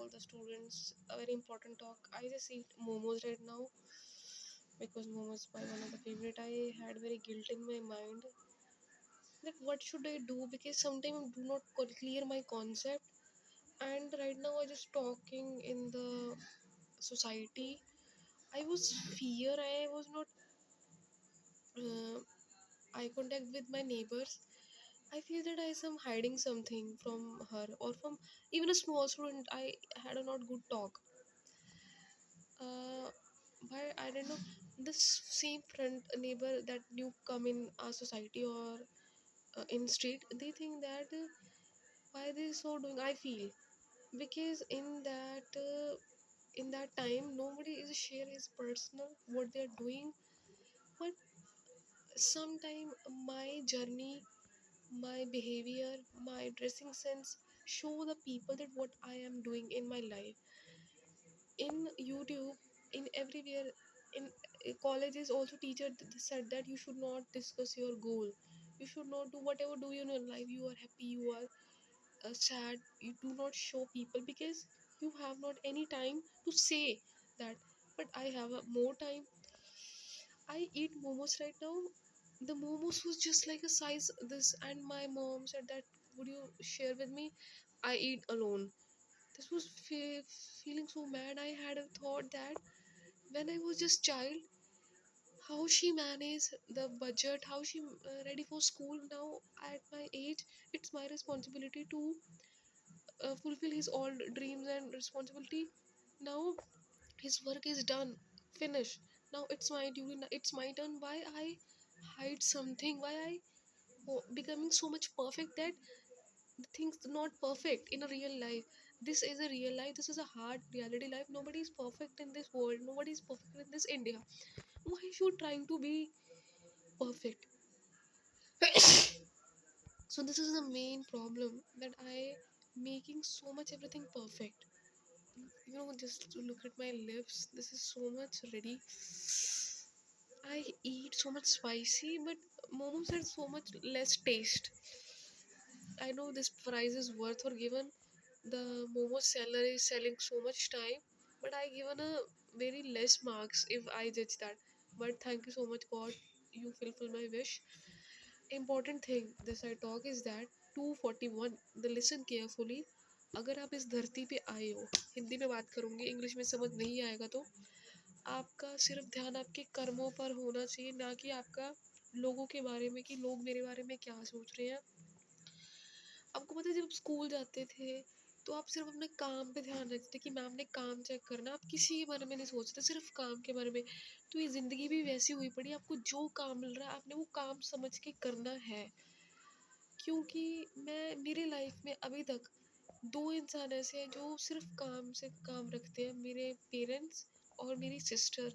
all the students. A very important talk. I just eat momos right now because momos my one of the favorite. I had very guilt in my mind that what should I do because sometimes I do not clear my concept. And right now I just talking in the society. I was fear. I was not uh, eye contact with my neighbors. I feel that I am hiding something from her or from even a small student. I had a not good talk. Uh, but I don't know. This same front neighbor that you come in our society or in street, they think that why they so doing. I feel because in that time nobody is share his personal what they are doing. But sometime my journey, my behavior, my dressing sense show the people that what I am doing in my life. In YouTube, in everywhere, in colleges also teacher said that you should not discuss your goal. You should not do whatever do you in your life. You are happy, you are sad. You do not show people because you have not any time to say that. But I have a more time. I eat momos right now. The momos was just like a size this, and my mom said that would you share with me? I eat alone. This was feeling so mad. I had a thought that when I was just child, how she managed the budget, how she ready for school. Now at my age, it's my responsibility to fulfill his all dreams and responsibility. Now his work is done, finished. Now it's my duty. It's my turn. Why I hide something? Why I becoming so much perfect that the things not perfect in a real life. This is a real life. This is a hard reality life. Nobody is perfect in this world. Nobody is perfect in this India. Why you trying to be perfect? So this is the main problem that I making so much everything perfect. Just to look at my lips. This is so much ready. I eat so much spicy, but momos had so much less taste. I know this price is worth or given. The momo seller is selling so much time, but I given a very less marks if I judge that. But thank you so much, God. You fulfill my wish. Important thing this I talk is that 241 the listen carefully. अगर आप इस धरती पे आए हो, हिंदी में बात करूंगी, इंग्लिश में समझ नहीं आएगा तो आपका सिर्फ ध्यान आपके कर्मों पर होना चाहिए, ना कि आपका लोगों के बारे में कि लोग मेरे बारे में क्या सोच रहे हैं। आपको पता है जब स्कूल जाते थे तो आप सिर्फ अपने काम पे ध्यान रखते कि मैम ने काम चेक करना, आप किसी के बारे में नहीं सोचते, सिर्फ काम के बारे में। तो ये ज़िंदगी भी वैसी हुई पड़ी, आपको जो काम मिल रहा है आपने वो काम समझ के करना है। क्योंकि मैं मेरी लाइफ में अभी तक दो इंसान ऐसे हैं जो सिर्फ काम से काम रखते हैं, मेरे पेरेंट्स और मेरी सिस्टर।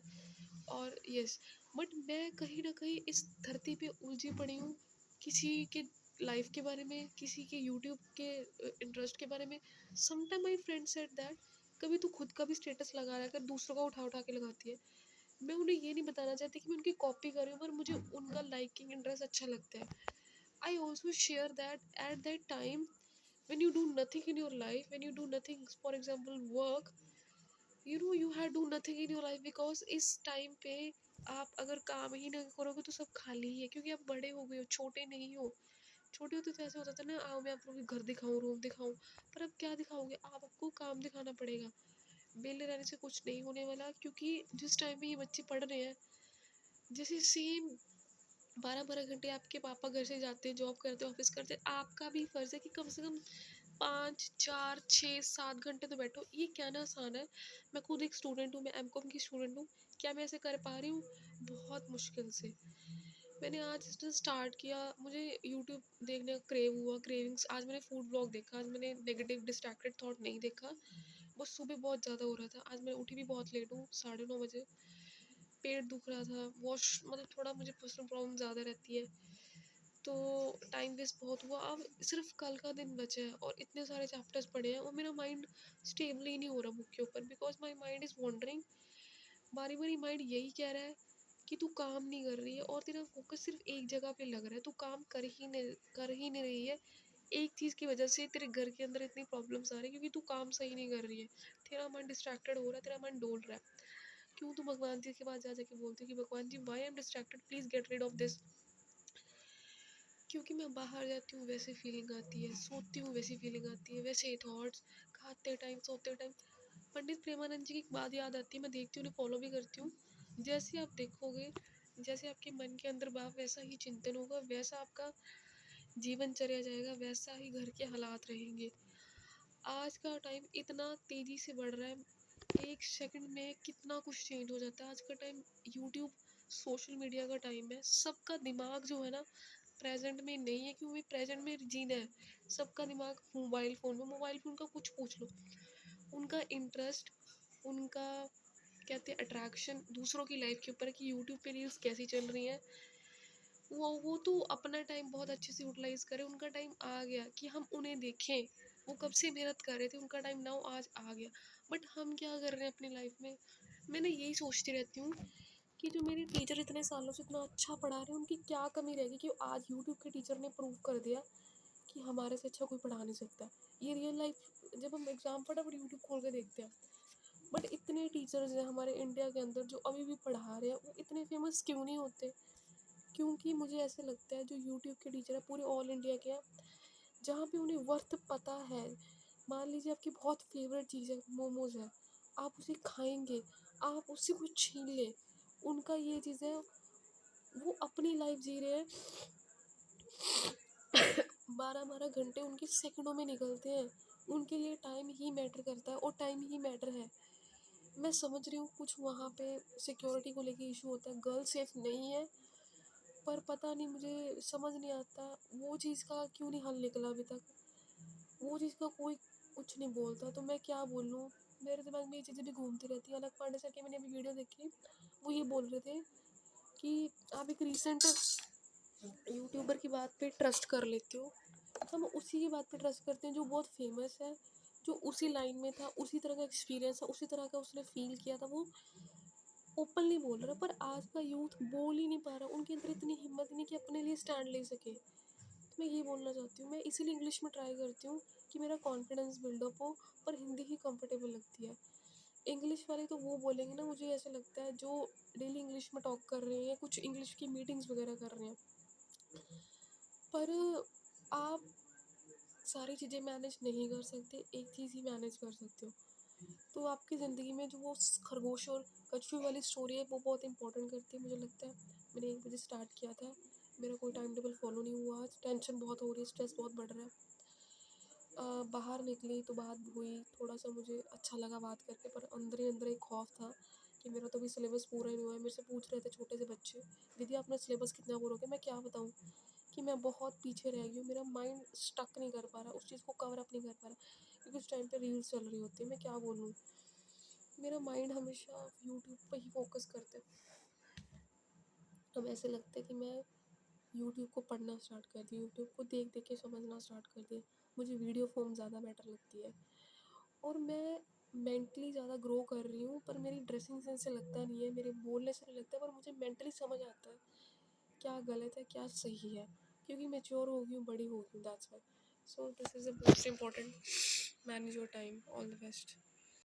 और यस, बट मैं कहीं ना कहीं इस धरती पे उलझी पड़ी हूँ किसी के लाइफ के बारे में, किसी के यूट्यूब के इंटरेस्ट के बारे में। Sometime my friend said that कभी तू खुद का भी स्टेटस लगा रहा कर, दूसरों का उठा उठा के लगाती है। मैं उन्हें ये नहीं बताना चाहती कि मैं उनकी कॉपी कर रही हूँ, पर मुझे उनका लाइकिंग इंटरेस्ट अच्छा लगता है। I also share that at that time when you do nothing in your life, when you do nothing, for example work, you have do nothing in your life because इस time पे आप अगर काम ही नहीं करोगे तो सब खाली ही है, क्योंकि आप बड़े हो गए हो, छोटे नहीं हो। छोटे होते तो ऐसे होता था ना, आओ मैं आप लोगों के घर दिखाऊं, रूम दिखाऊं। पर अब क्या दिखाओगे आप, आपको काम दिखाना पड़ेगा। बेले रहने से कुछ नहीं होने वाला, क्योंकि जिस टाइम पे ये बच्चे पढ़ रहे हैं, जैसे सेम 12-12 घंटे आपके पापा घर से जाते हैं, जॉब करते हैं, ऑफिस करते हैं, आपका भी फर्ज है कि कम से कम 5 4 6 7 घंटे तो बैठो। ये क्या ना आसान है। मैं खुद एक स्टूडेंट हूँ, मैं एमकॉम की स्टूडेंट हूँ। क्या मैं ऐसे कर पा रही हूँ? बहुत मुश्किल से। मैंने आज स्टार्ट किया, मुझे यूट्यूब देखने का क्रेव हुआ, क्रेविंग्स। आज मैंने फूड ब्लॉग देखा, आज मैंने नेगेटिव डिस्ट्रैक्टेड थॉट नहीं देखा। बस सुबह बहुत ज़्यादा हो रहा था, आज मैं उठी भी बहुत लेट हूँ, 9:30 बजे। पेट दुख रहा था, वॉश मतलब थोड़ा मुझे पर्सनल प्रॉब्लम ज़्यादा रहती है, तो टाइम वेस्ट बहुत हुआ। अब सिर्फ कल का दिन बचा है और इतने सारे चैप्टर्स पढ़े हैं और मेरा माइंड स्टेबल ही नहीं हो रहा बुक के ऊपर, because my mind is wandering. बारी बारी माइंड यही कह रहा है कि तू काम नहीं कर रही है और तेरा फोकस सिर्फ एक जगह पे लग रहा है, तू काम कर ही नहीं रही है। एक चीज़ की वजह से तेरे घर के अंदर इतनी प्रॉब्लम्स आ रही है क्योंकि तू काम सही नहीं कर रही है, तेरा मन डिस्ट्रैक्टेड हो रहा है, तेरा मन डोल रहा है। क्यों तू भगवान जी के पास जा जाके बोलती है कि भगवान ji why am distracted, please get rid of this. क्योंकि मैं बाहर जाती हूँ वैसे फीलिंग आती है, सोती हूँ वैसी फीलिंग आती है, वैसे ही थॉट्स, खाते टाइम सोते टाइम। पंडित प्रेमानंद जी की एक बात याद आती है, मैं देखती हूँ, उन्हें फॉलो भी करती हूँ। जैसे आप देखोगे, जैसे आपके मन के अंदर भाव, वैसा ही चिंतन होगा, वैसा आपका जीवन चला जाएगा, वैसा ही घर के हालात रहेंगे। आज का टाइम इतना तेजी से बढ़ रहा है, एक सेकंड में कितना कुछ चेंज हो जाता है। आज का टाइम यूट्यूब, सोशल मीडिया का टाइम है। सबका दिमाग जो है ना प्रेजेंट में नहीं है, क्योंकि प्रेजेंट में जीना है। सबका दिमाग मोबाइल फ़ोन में, मोबाइल फ़ोन का कुछ पूछ लो, उनका इंटरेस्ट, उनका कहते हैं अट्रैक्शन दूसरों की लाइफ के ऊपर है कि यूट्यूब पे रील्स कैसी चल रही हैं। वो तो अपना टाइम बहुत अच्छे से यूटिलाइज करें, उनका टाइम आ गया कि हम उन्हें देखें। वो कब से मेहनत कर रहे थे, उनका टाइम नाउ आज आ गया। बट हम क्या कर रहे हैं अपनी लाइफ में? मैंने यही सोचती रहती हूँ कि जो मेरे टीचर इतने सालों से इतना अच्छा पढ़ा रहे हैं, उनकी क्या कमी रहेगी कि आज यूट्यूब के टीचर ने प्रूव कर दिया कि हमारे से अच्छा कोई पढ़ा नहीं सकता। ये रियल लाइफ, जब हम एग्ज़ाम फटाफट यूट्यूब खोल के देखते हैं। बट इतने टीचर्स हैं हमारे इंडिया के अंदर जो अभी भी पढ़ा रहे हैं, वो इतने फेमस क्यों नहीं होते? क्योंकि मुझे ऐसे लगता है जो यूट्यूब के टीचर है पूरे ऑल इंडिया के हैं, जहाँ पे उन्हें वर्थ पता है। मान लीजिए आपकी बहुत फेवरेट चीज़ है, मोमोज है, आप उसे खाएंगे, आप उससे कुछ छीन लें। उनका ये चीज़ है, वो अपनी लाइफ जी रहे हैं, 12-12 घंटे उनके सेकंडों में निकलते हैं। उनके लिए टाइम ही मैटर करता है और टाइम ही मैटर है। मैं समझ रही हूँ कुछ वहाँ पे सिक्योरिटी को लेके इशू होता है, गर्ल सेफ नहीं है, पर पता नहीं, मुझे समझ नहीं आता वो चीज़ का क्यों नहीं हल निकला अभी तक। वो चीज़ का कोई कुछ नहीं बोलता, तो मैं क्या बोलूँ? मेरे दिमाग में ये चीज़ें भी घूमती रहती है। अलग पांडे सर की मैंने अभी वीडियो देखी, वो ये बोल रहे थे कि आप एक रिसेंट यूट्यूबर की बात पे ट्रस्ट कर लेते हो। हम उसी की बात पे ट्रस्ट करते हैं जो बहुत फेमस है, जो उसी लाइन में था, उसी तरह का एक्सपीरियंस है, उसी तरह का उसने फील किया था। वो ओपनली बोल रहा है, पर आज का यूथ बोल ही नहीं पा रहा। उनके अंदर इतनी हिम्मत नहीं कि अपने लिए स्टैंड ले सके। तो मैं ये बोलना चाहती हूँ, मैं इसीलिए इंग्लिश में ट्राई करती हूँ कि मेरा कॉन्फिडेंस बिल्डअप हो, पर हिंदी ही कंफर्टेबल लगती है। इंग्लिश वाले तो वो बोलेंगे ना, मुझे ऐसा लगता है जो डेली इंग्लिश में टॉक कर रहे हैं, कुछ इंग्लिश की मीटिंग्स वगैरह कर रहे हैं, पर आप सारी चीज़ें मैनेज नहीं कर सकते, एक चीज़ ही मैनेज कर सकते हो। तो आपकी ज़िंदगी में जो वो खरगोश और कछुए वाली स्टोरी है, वो बहुत इंपॉर्टेंट करती है मुझे लगता है। मैंने 1 बजे स्टार्ट किया था, मेरा कोई टाइम टेबल फॉलो नहीं हुआ। आज टेंशन बहुत हो रही है, स्ट्रेस बहुत बढ़ रहा है। बाहर निकली तो बात हुई, थोड़ा सा मुझे अच्छा लगा बात करके, पर अंदर ही अंदर एक खौफ था कि मेरा तो अभी सिलेबस पूरा ही नहीं हुआ है। मेरे से पूछ रहे थे छोटे से बच्चे, दीदी आपने सिलेबस कितना पूरा किया? मैं क्या बताऊँ कि मैं बहुत पीछे रह गई हूँ। मेरा माइंड स्टक नहीं कर पा रहा, उस चीज़ को कवर अप नहीं कर पा रहा, क्योंकि उस टाइम पे रील्स चल रही होती है। मैं क्या बोलूँ, मेरा माइंड हमेशा यूट्यूब पे ही फोकस करता है। अब ऐसे लगता है कि मैं यूट्यूब को पढ़ना स्टार्ट कर दी, यूट्यूब को देख देख के समझना स्टार्ट कर दिया। मुझे वीडियो फॉर्म ज़्यादा बेटर लगती है, और मैं मेंटली ज़्यादा ग्रो कर रही हूँ। पर मेरी ड्रेसिंग सेंस से लगता नहीं है, मेरे बोलने से नहीं लगता है, पर मुझे मेंटली समझ आता है क्या गलत है क्या सही है, क्योंकि मैच्योर हो गई हूँ, बड़ी हो गई हूँ, that's why. So this is the most important, manage your time. All the best.